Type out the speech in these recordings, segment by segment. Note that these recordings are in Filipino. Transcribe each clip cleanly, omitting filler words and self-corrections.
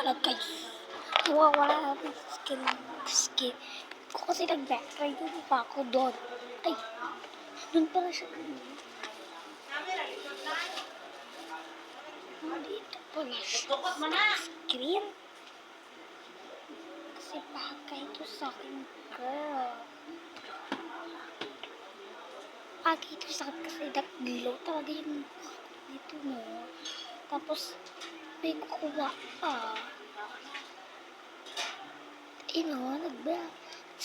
lag guys. Nawawala na yung skill ko kasi nag-backtrack yung pa ako doon. Ay, doon pala siya. Dito pala siya. Screen. Kasi bagay ito sa akin, girl. Bagay ito sa akin kasi nag-glow talaga yung dito mo. Tapos, may kukuha pa.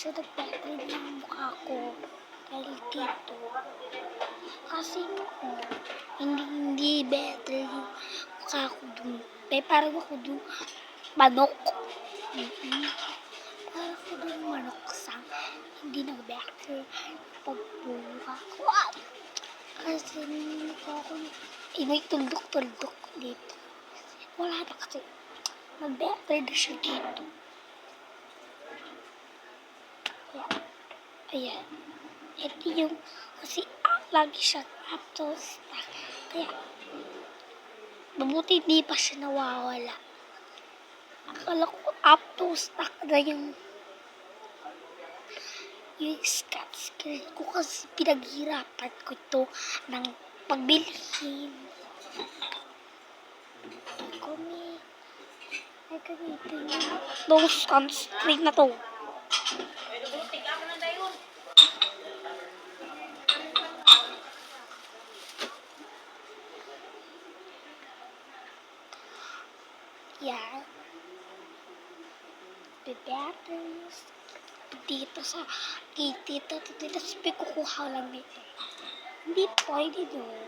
Nag-backtrack ng mukha ko. Dahil dito. Kasi hindi better yung mukha ko dun. Parang ako dun manok. Parang ako dun manok sa hindi nag-better pagbuka ko. Kasi mukha ko may tuldok-tuldok dito. Wala na kasi. Mag-better na siya dito. Ayan. Ito yung kasi lagi siya up to stock. Kaya, mabuti hindi pa siya nawawala. Akala ko up to stock na yung scat screen ko kasi pinaghirapan ko ito ng pagbilihin. Ay ganito yung those sunscreen na to. Yan. Batteries. Dito sa dito sabi kukuha lang nito. Hindi pwede doon.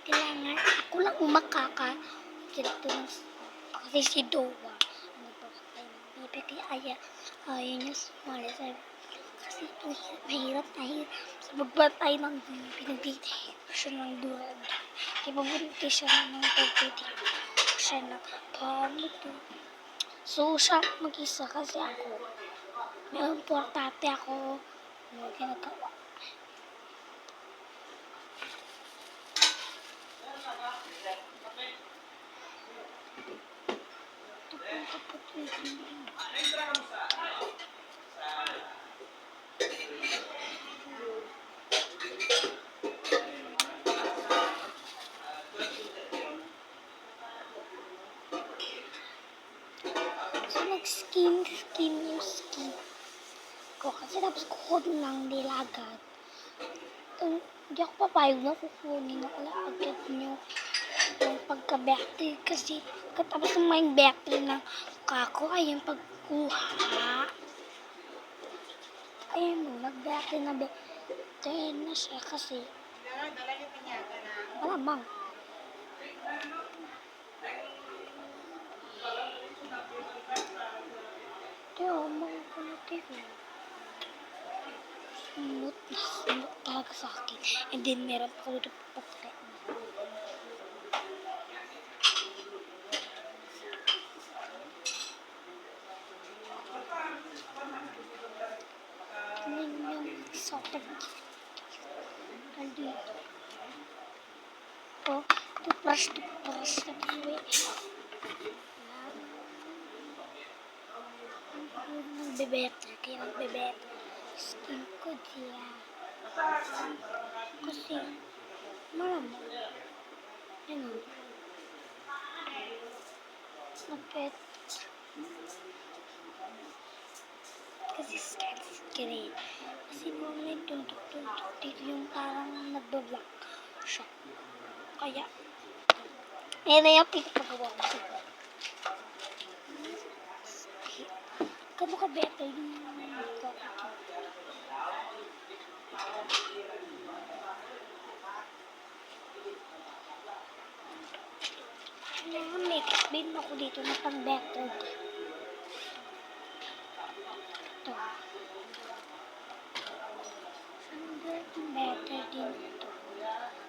Kailangan ako lang makaka dito kasi si Dowa. Ano ba? Bibigay ayaw niya sumali sa kasi ito mahirap sa magbantay ng pinagdito siya ng durag. Kaya mabuti siya ng pagpiti siya na paano to. So, siya mag-isa kasi ako. May importante ako. May ginagawa. So, nag-skin yung skin ko. Kasi tapos kukunin lang nilagat. Hindi ako papayag na kukunin ako lang agad yung pagka-battery. Kasi katapos ng may battery ng kako ay yung pagkuha. Ayun mo, nag-battery na battery na siya kasi malamang. Kaya mga kumutin smooth talaga sa akin. And then meron pa ko dito papatay. Tingnan yung sobrang nandito. Oh, toothbrush. Tapos nagbebeta. Kaya nagbebeta. Skin ko diya. Kasi, malamang. Yan o. Napet. Kasi skin. Kasi kung may tutok-tutok dito yung parang nagbablak siya. Kaya, yan na yung pinapagawa ko. Kamo ka better yung makeup bin ako dito na pang better. Ito. Better din.